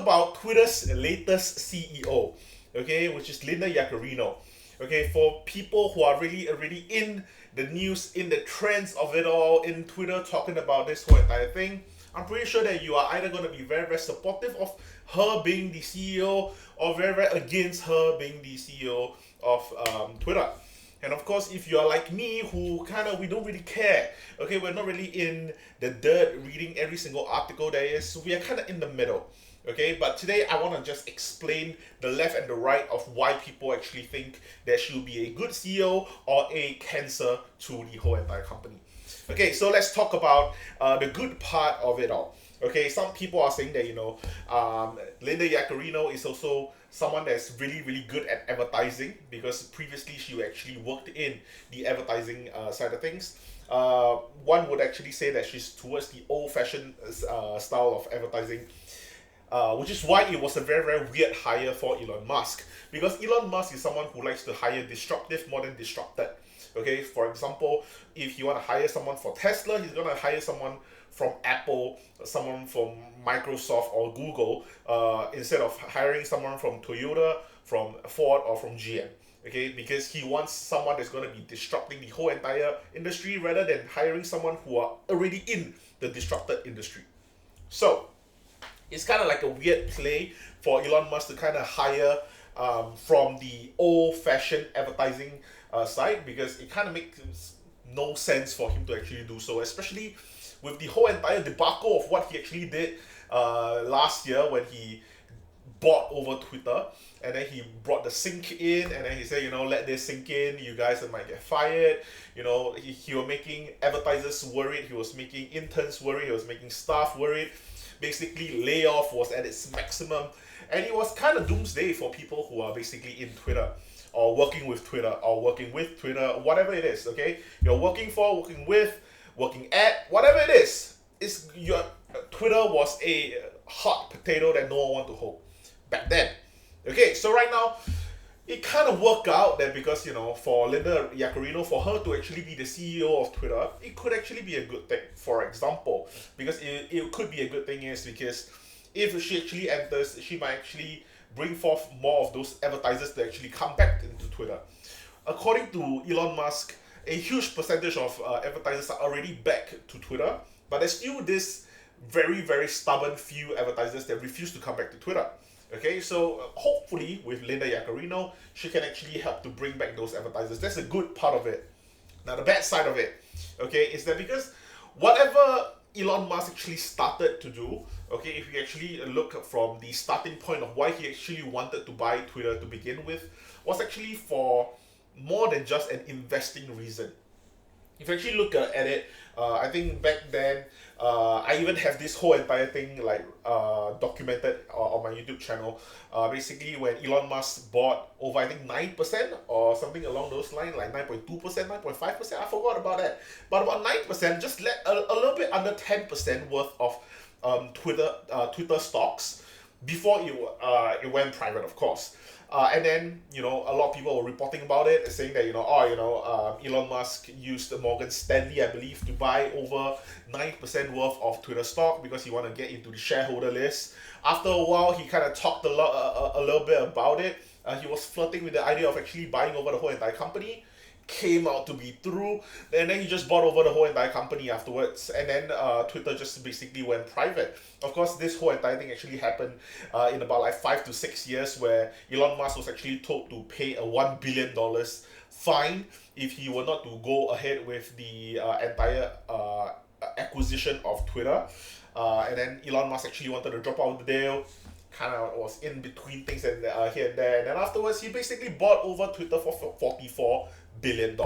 about Twitter's latest CEO, okay, which is Linda Yaccarino. Okay, for people who are really already in the news, in the trends of it all, in Twitter talking about this whole entire thing, I'm pretty sure that you are either going to be very, very supportive of her being the CEO or very, very against her being the CEO of Twitter. And of course, if you are like me, who we don't really care, okay, we're not really in the dirt reading every single article there is, so we are kind of in the middle, okay. But today I want to just explain the left and the right of why people actually think that she'll be a good CEO or a cancer to the whole entire company. Okay, so let's talk about the good part of it all. Okay, some people are saying that Linda Yaccarino is also someone that's really, really good at advertising because previously she actually worked in the advertising side of things. One would actually say that she's towards the old-fashioned style of advertising, which is why it was a very, very weird hire for Elon Musk. Because Elon Musk is someone who likes to hire disruptive more than disrupted. Okay, for example, if you want to hire someone for Tesla, he's going to hire someone from Apple, someone from Microsoft or Google, instead of hiring someone from Toyota, from Ford, or from GM. Okay, because he wants someone that's going to be disrupting the whole entire industry rather than hiring someone who are already in the disrupted industry. So, it's kind of like a weird play for Elon Musk to kind of hire from the old-fashioned advertising side, because it kind of makes no sense for him to actually do so, especially with the whole entire debacle of what he actually did last year when he bought over Twitter, and then he brought the sink in, and then he said, let this sink in, you guys might get fired. He was making advertisers worried, he was making interns worried, he was making staff worried. Basically, layoff was at its maximum, and it was kind of doomsday for people who are basically in Twitter, or working with Twitter, or working with Twitter, whatever it is, okay? You're working for, working with, working at, whatever it is, your Twitter was a hot potato that no one wanted to hold back then. Okay, so right now, it kind of worked out that because, for Linda Yaccarino, for her to actually be the CEO of Twitter, it could actually be a good thing. For example, because it could be a good thing is because if she actually enters, she might actually bring forth more of those advertisers to actually come back into Twitter. According to Elon Musk, a huge percentage of advertisers are already back to Twitter, but there's still this very, very stubborn few advertisers that refuse to come back to Twitter. Okay, so hopefully with Linda Yaccarino, she can actually help to bring back those advertisers. That's a good part of it. Now, the bad side of it, okay, is that because whatever Elon Musk actually started to do, okay, if you actually look from the starting point of why he actually wanted to buy Twitter to begin with, was actually for more than just an investing reason. If you actually look at it, I think back then, I even have this whole entire thing documented on my YouTube channel. Basically, when Elon Musk bought over, I think 9% or something along those lines, like 9.2%, 9.5%, I forgot about that. But about 9%, just let a little bit under 10% worth of Twitter stocks before it went private, of course. And then, a lot of people were reporting about it, saying that, Elon Musk used Morgan Stanley, I believe, to buy over 9% worth of Twitter stock because he wanted to get into the shareholder list. After a while, he kind of talked a little bit about it. He was flirting with the idea of actually buying over the whole entire company. Came out to be true, and then he just bought over the whole entire company afterwards, and then Twitter just basically went private. Of course, this whole entire thing actually happened in about 5 to 6 years, where Elon Musk was actually told to pay a $1 billion fine if he were not to go ahead with the entire acquisition of Twitter. And then Elon Musk actually wanted to drop out of the deal, kind of was in between things and here and there, and then afterwards he basically bought over Twitter for $44 billion.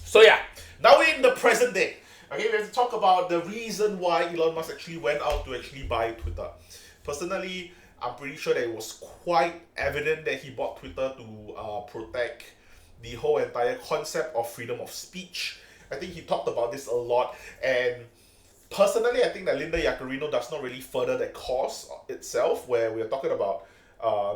So yeah, now we're in the present day. Okay, we have to talk about the reason why Elon Musk actually went out to actually buy Twitter. Personally, I'm pretty sure that it was quite evident that he bought Twitter to protect the whole entire concept of freedom of speech. I think he talked about this a lot, and personally, I think that Linda Yaccarino does not really further the cause itself, where we're talking about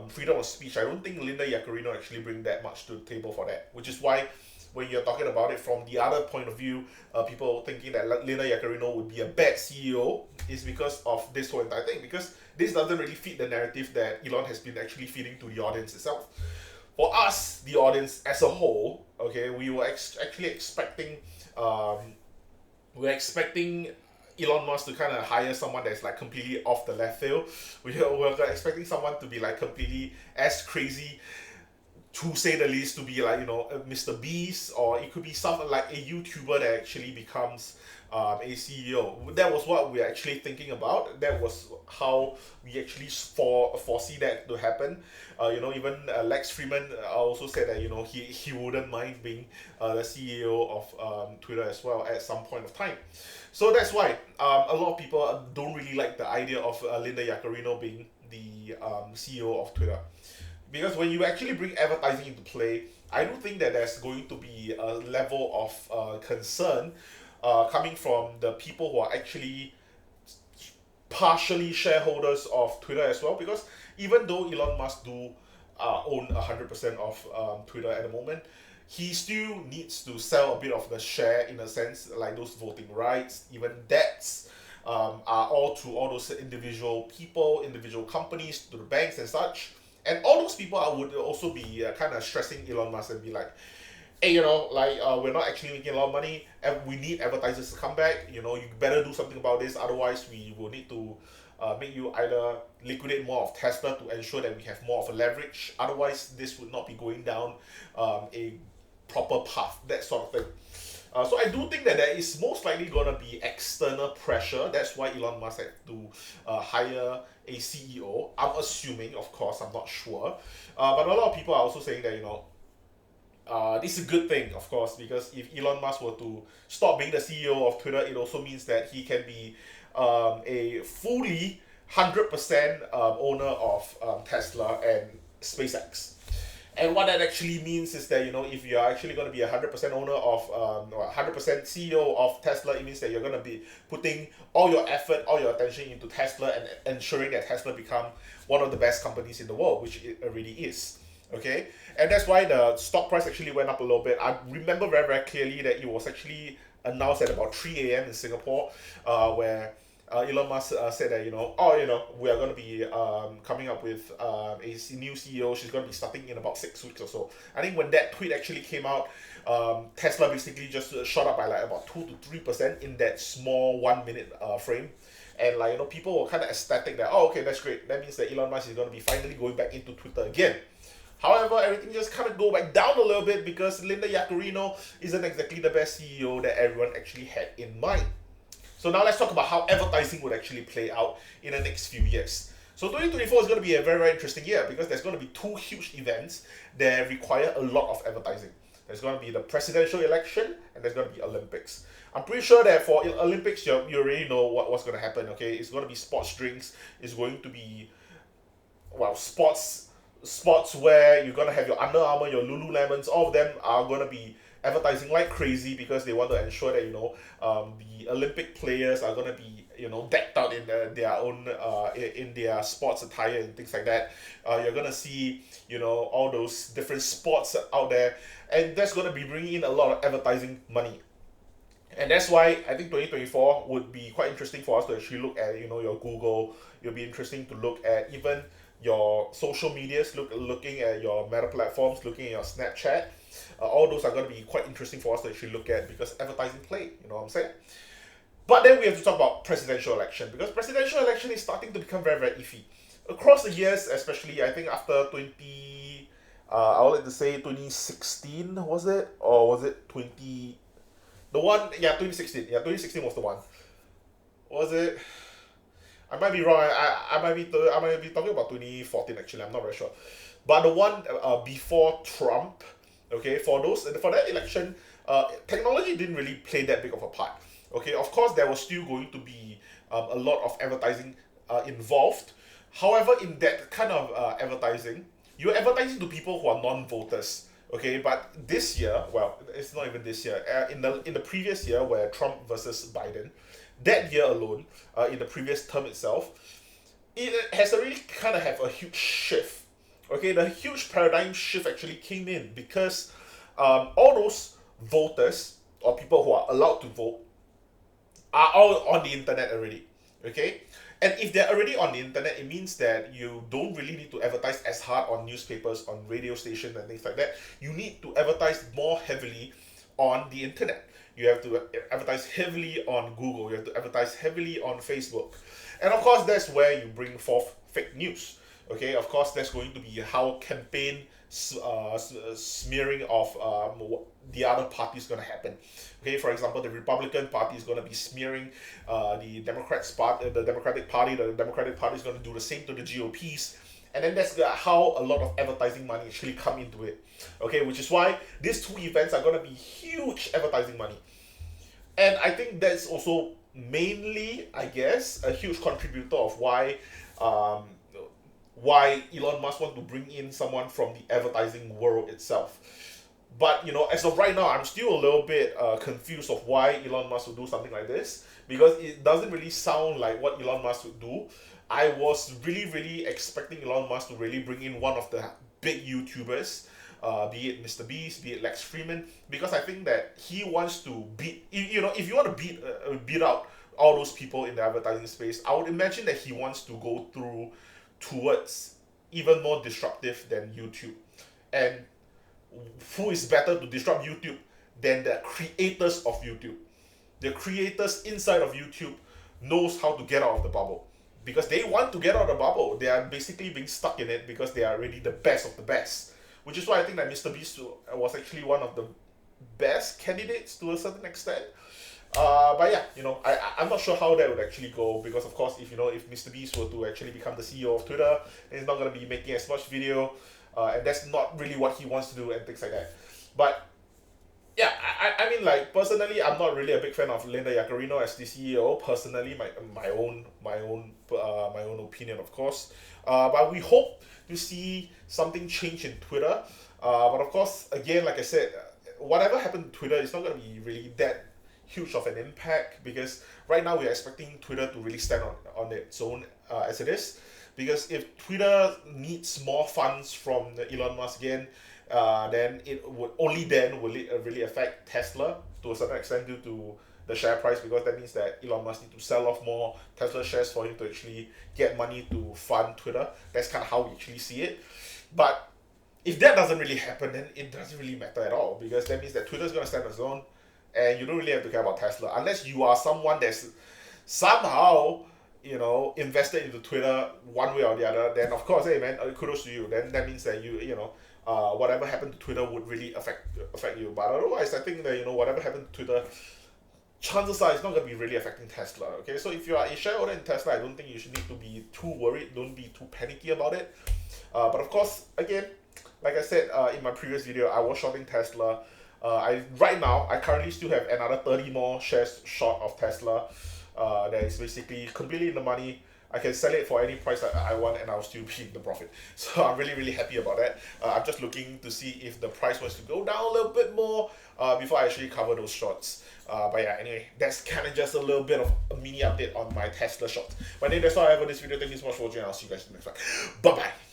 freedom of speech. I don't think Linda Yaccarino actually bring that much to the table for that, which is why when you're talking about it from the other point of view, people thinking that Linda Yaccarino would be a bad CEO is because of this whole entire thing. Because this doesn't really fit the narrative that Elon has been actually feeding to the audience itself. For us, the audience as a whole, okay, we were actually expecting, um, we are expecting Elon Musk to kind of hire someone that's like completely off the left field. We were expecting someone to be like completely as crazy, to say the least, to be like, Mr. Beast, or it could be something like a YouTuber that actually becomes a CEO. That was what we were actually thinking about. That was how we actually foresee that to happen. Even Lex Freeman also said that he wouldn't mind being the CEO of Twitter as well at some point of time. So that's why a lot of people don't really like the idea of Linda Yaccarino being the CEO of Twitter. Because when you actually bring advertising into play, I do think that there's going to be a level of concern coming from the people who are actually partially shareholders of Twitter as well. Because even though Elon Musk do own 100% of Twitter at the moment, he still needs to sell a bit of the share, in a sense, like those voting rights, even debts. Are all to all those individual people, individual companies, to the banks and such. And all those people would also be kind of stressing Elon Musk and be like, hey, we're not actually making a lot of money, and we need advertisers to come back. You better do something about this. Otherwise, we will need to make you either liquidate more of Tesla to ensure that we have more of a leverage. Otherwise, this would not be going down a proper path, that sort of thing. So I do think that there is most likely going to be external pressure. That's why Elon Musk had to hire a CEO. I'm assuming, of course, I'm not sure. But a lot of people are also saying that, this is a good thing, of course, because if Elon Musk were to stop being the CEO of Twitter, it also means that he can be a fully 100% owner of Tesla and SpaceX. And what that actually means is that, if you're actually going to be 100% owner of, or 100% CEO of Tesla, it means that you're going to be putting all your effort, all your attention into Tesla and ensuring that Tesla become one of the best companies in the world, which it already is. Okay? And that's why the stock price actually went up a little bit. I remember very, very clearly that it was actually announced at about 3 a.m. in Singapore, where Elon Musk said that, we are going to be coming up with a new CEO. She's going to be starting in about 6 weeks or so. I think when that tweet actually came out, Tesla basically just shot up by like about 2 to 3% in that small 1 minute frame. And people were kind of ecstatic that, okay, that's great. That means that Elon Musk is going to be finally going back into Twitter again. However, everything just kind of go back down a little bit because Linda Yaccarino isn't exactly the best CEO that everyone actually had in mind. So now let's talk about how advertising would actually play out in the next few years. So 2024 is going to be a very, very interesting year because there's going to be two huge events that require a lot of advertising. There's going to be the presidential election and there's going to be Olympics. I'm pretty sure that for Olympics, you already know what's going to happen, okay? It's going to be sports drinks. It's going to be, sports where you're going to have your Under Armour, your Lululemons. All of them are going to be advertising like crazy because they want to ensure that the Olympic players are going to be decked out in their own in their sports attire and things like that. You're going to see all those different sports out there, and that's going to be bringing in a lot of advertising money. And that's why I think 2024 would be quite interesting for us to actually look at your Google. It'll be interesting to look at even your social medias, looking at your meta platforms, looking at your Snapchat. All those are going to be quite interesting for us to actually look at because advertising play, you know what I'm saying? But then we have to talk about presidential election because presidential election is starting to become very, very iffy. Across the years, especially I think after I would like to say 2016, was it? Or was it 2016. Yeah, 2016 was the one. Was it? I might be wrong. I might be talking about 2014 actually. I'm not very sure. But the one before Trump, okay, for that election, technology didn't really play that big of a part. Okay, of course there was still going to be a lot of advertising involved. However, in that kind of advertising, you're advertising to people who are non-voters. Okay, but this year, well, it's not even this year. In the previous year, where Trump versus Biden, that year alone, in the previous term itself, it has already kind of have a huge shift. Okay, the huge paradigm shift actually came in because all those voters or people who are allowed to vote are all on the internet already. Okay? And if they're already on the internet, it means that you don't really need to advertise as hard on newspapers, on radio stations, and things like that. You need to advertise more heavily on the internet. You have to advertise heavily on Google. You have to advertise heavily on Facebook. And of course, that's where you bring forth fake news. Okay, of course, that's going to be how campaign smearing of the other party is going to happen. Okay, for example, the Republican Party is going to be smearing the the Democratic Party. The Democratic Party is going to do the same to the GOPs, and then that's how a lot of advertising money actually come into it. Okay, which is why these two events are going to be huge advertising money, and I think that's also mainly, I guess, a huge contributor of why Elon Musk want to bring in someone from the advertising world itself. But as of right now, I'm still a little bit confused of why Elon Musk would do something like this, because it doesn't really sound like what Elon Musk would do. I was really, really expecting Elon Musk to really bring in one of the big YouTubers, be it Mr. Beast, be it Lex Freeman, because I think that he wants to beat. If you want to beat out all those people in the advertising space, I would imagine that he wants to go towards even more disruptive than YouTube. And who is better to disrupt YouTube than the creators of YouTube? The creators inside of YouTube knows how to get out of the bubble, because they want to get out of the bubble. They are basically being stuck in it because they are really the best of the best, which is why I think that Mr. Beast was actually one of the best candidates to a certain extent. But yeah, I'm not sure how that would actually go, because of course, if Mr. Beast were to actually become the CEO of Twitter, then he's not going to be making as much video, and that's not really what he wants to do and things like that. But yeah, I mean, like, personally, I'm not really a big fan of Linda Yaccarino as the CEO. Personally, my own opinion, of course. But we hope to see something change in Twitter. But of course, again, like I said, whatever happened to Twitter is not going to be really that huge of an impact, because right now we are expecting Twitter to really stand on its own as it is. Because if Twitter needs more funds from Elon Musk again, then it would only then will it really affect Tesla to a certain extent due to the share price, because that means that Elon Musk need to sell off more Tesla shares for him to actually get money to fund Twitter. That's kind of how we actually see it. But if that doesn't really happen, then it doesn't really matter at all, because that means that Twitter is going to stand on its own, and you don't really have to care about Tesla unless you are someone that's somehow invested into Twitter one way or the other. Then of course, hey man, kudos to you. Then that means that whatever happened to Twitter would really affect you. But otherwise, I think that whatever happened to Twitter, chances are it's not going to be really affecting Tesla. Okay, so if you are a shareholder in Tesla, I don't think you should need to be too worried. Don't be too panicky about it. But of course, again, like I said in my previous video, I was shorting Tesla. Right now, I currently still have another 30 more shares short of Tesla. That is basically completely in the money. I can sell it for any price that I want, and I'll still be in the profit. So I'm really, really happy about that. I'm just looking to see if the price was to go down a little bit more before I actually cover those shorts. But yeah, anyway, that's kind of just a little bit of a mini update on my Tesla shorts. But anyway, that's all I have for this video. Thank you so much for watching, and I'll see you guys in the next one. Bye bye.